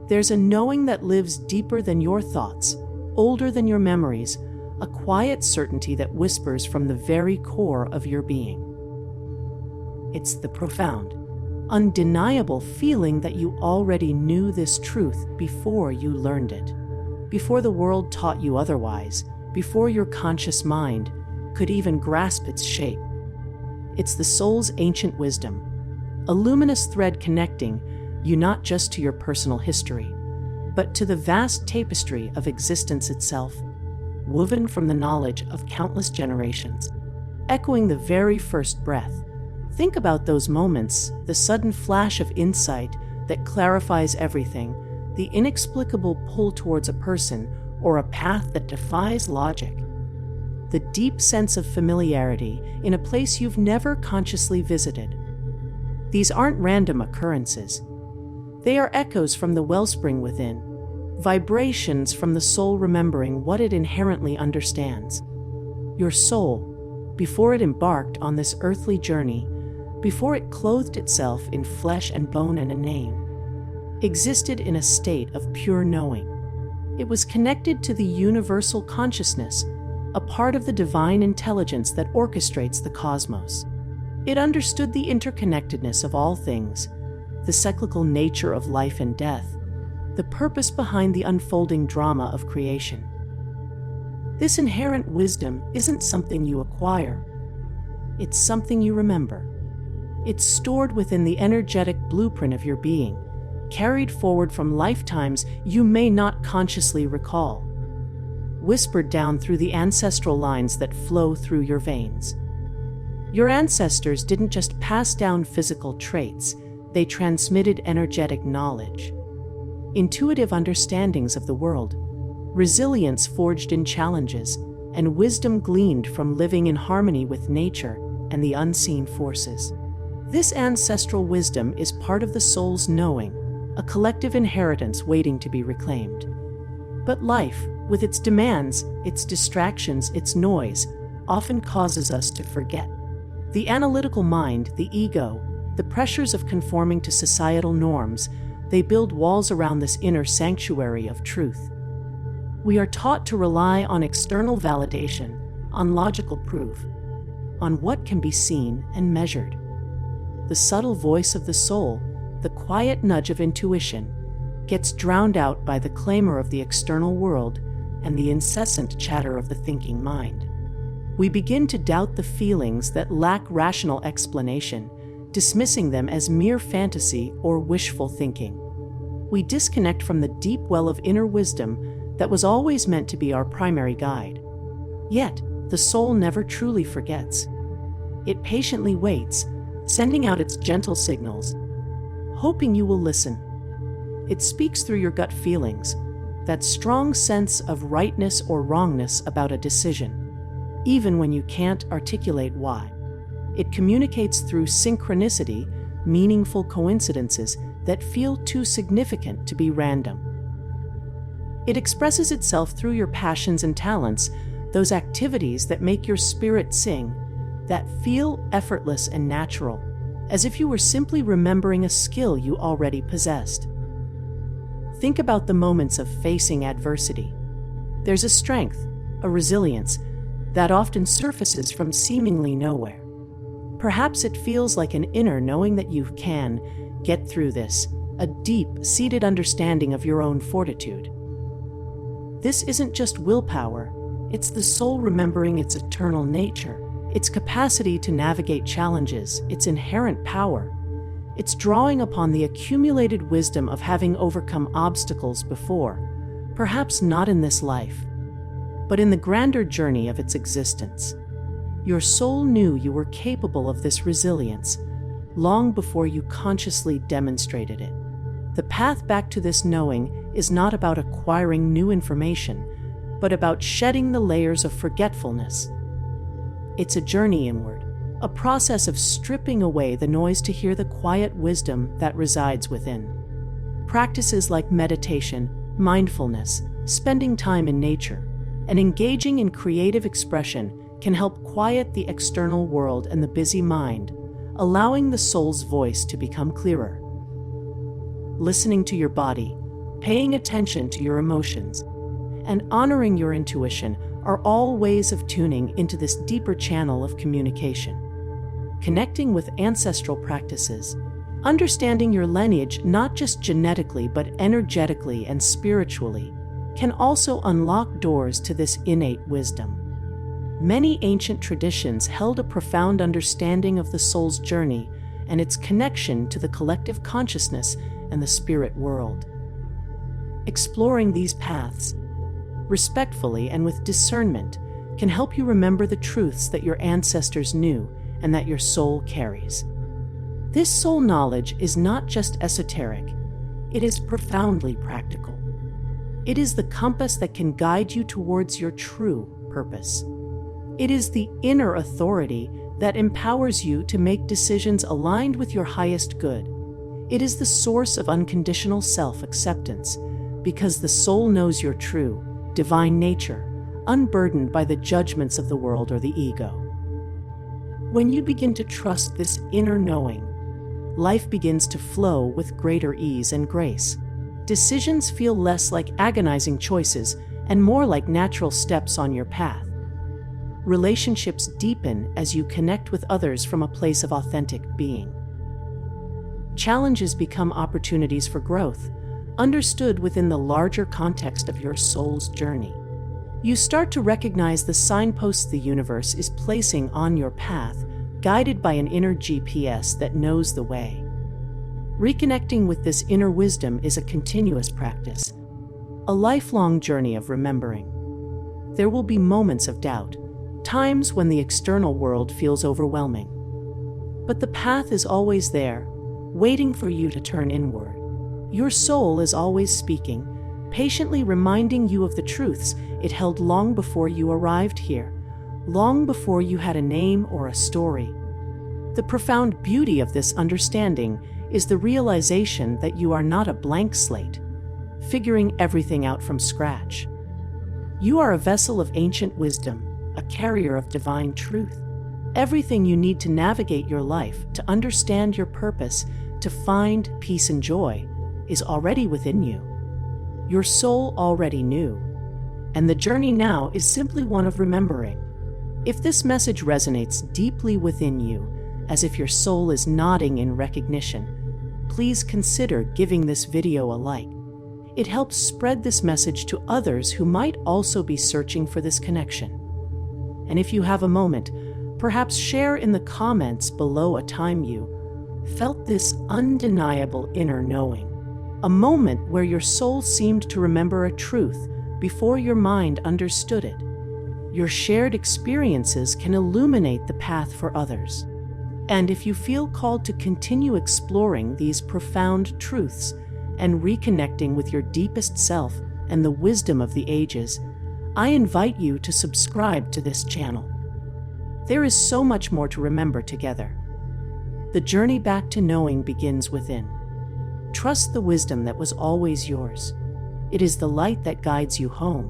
There's a knowing that lives deeper than your thoughts, older than your memories, a quiet certainty that whispers from the very core of your being. It's the profound, undeniable feeling that you already knew this truth before you learned it, before the world taught you otherwise, before your conscious mind could even grasp its shape. It's the soul's ancient wisdom, a luminous thread connecting you not just to your personal history, but to the vast tapestry of existence itself, woven from the knowledge of countless generations, echoing the very first breath. Think about those moments, the sudden flash of insight that clarifies everything, the inexplicable pull towards a person or a path that defies logic, the deep sense of familiarity in a place you've never consciously visited. These aren't random occurrences. They are echoes from the wellspring within, vibrations from the soul remembering what it inherently understands. Your soul, before it embarked on this earthly journey, before it clothed itself in flesh and bone and a name, existed in a state of pure knowing. It was connected to the universal consciousness, a part of the divine intelligence that orchestrates the cosmos. It understood the interconnectedness of all things, the cyclical nature of life and death, the purpose behind the unfolding drama of creation. This inherent wisdom isn't something you acquire. It's something you remember. It's stored within the energetic blueprint of your being, carried forward from lifetimes you may not consciously recall, whispered down through the ancestral lines that flow through your veins. Your ancestors didn't just pass down physical traits, they transmitted energetic knowledge, intuitive understandings of the world, resilience forged in challenges, and wisdom gleaned from living in harmony with nature and the unseen forces. This ancestral wisdom is part of the soul's knowing, a collective inheritance waiting to be reclaimed. But life, with its demands, its distractions, its noise, often causes us to forget. The analytical mind, the ego, the pressures of conforming to societal norms, they build walls around this inner sanctuary of truth. We are taught to rely on external validation, on logical proof, on what can be seen and measured. The subtle voice of the soul, the quiet nudge of intuition, gets drowned out by the clamor of the external world and the incessant chatter of the thinking mind. We begin to doubt the feelings that lack rational explanation, dismissing them as mere fantasy or wishful thinking. We disconnect from the deep well of inner wisdom that was always meant to be our primary guide. Yet, the soul never truly forgets. It patiently waits, sending out its gentle signals, hoping you will listen. It speaks through your gut feelings, that strong sense of rightness or wrongness about a decision, even when you can't articulate why. It communicates through synchronicity, meaningful coincidences that feel too significant to be random. It expresses itself through your passions and talents, those activities that make your spirit sing, that feel effortless and natural, as if you were simply remembering a skill you already possessed. Think about the moments of facing adversity. There's a strength, a resilience, that often surfaces from seemingly nowhere. Perhaps it feels like an inner knowing that you can get through this, a deep-seated understanding of your own fortitude. This isn't just willpower, it's the soul remembering its eternal nature, its capacity to navigate challenges, its inherent power. It's drawing upon the accumulated wisdom of having overcome obstacles before, perhaps not in this life, but in the grander journey of its existence. Your soul knew you were capable of this resilience long before you consciously demonstrated it. The path back to this knowing is not about acquiring new information, but about shedding the layers of forgetfulness. It's a journey inward, a process of stripping away the noise to hear the quiet wisdom that resides within. Practices like meditation, mindfulness, spending time in nature, and engaging in creative expression can help quiet the external world and the busy mind, allowing the soul's voice to become clearer. Listening to your body, paying attention to your emotions, and honoring your intuition are all ways of tuning into this deeper channel of communication. Connecting with ancestral practices, understanding your lineage not just genetically but energetically and spiritually, can also unlock doors to this innate wisdom. Many ancient traditions held a profound understanding of the soul's journey and its connection to the collective consciousness and the spirit world. Exploring these paths, respectfully and with discernment, can help you remember the truths that your ancestors knew and that your soul carries. This soul knowledge is not just esoteric, it is profoundly practical. It is the compass that can guide you towards your true purpose. It is the inner authority that empowers you to make decisions aligned with your highest good. It is the source of unconditional self-acceptance, because the soul knows your true, divine nature, unburdened by the judgments of the world or the ego. When you begin to trust this inner knowing, life begins to flow with greater ease and grace. Decisions feel less like agonizing choices and more like natural steps on your path. Relationships deepen as you connect with others from a place of authentic being. Challenges become opportunities for growth, understood within the larger context of your soul's journey. You start to recognize the signposts the universe is placing on your path, guided by an inner GPS that knows the way. Reconnecting with this inner wisdom is a continuous practice, a lifelong journey of remembering. There will be moments of doubt, times when the external world feels overwhelming. But the path is always there, waiting for you to turn inward. Your soul is always speaking, patiently reminding you of the truths it held long before you arrived here, long before you had a name or a story. The profound beauty of this understanding is the realization that you are not a blank slate, figuring everything out from scratch. You are a vessel of ancient wisdom, a carrier of divine truth. Everything you need to navigate your life, to understand your purpose, to find peace and joy, is already within you. Your soul already knew, and the journey now is simply one of remembering. If this message resonates deeply within you, as if your soul is nodding in recognition, please consider giving this video a like. It helps spread this message to others who might also be searching for this connection. And if you have a moment, perhaps share in the comments below a time you felt this undeniable inner knowing. A moment where your soul seemed to remember a truth before your mind understood it. Your shared experiences can illuminate the path for others. And if you feel called to continue exploring these profound truths and reconnecting with your deepest self and the wisdom of the ages, I invite you to subscribe to this channel. There is so much more to remember together. The journey back to knowing begins within. Trust the wisdom that was always yours. It is the light that guides you home.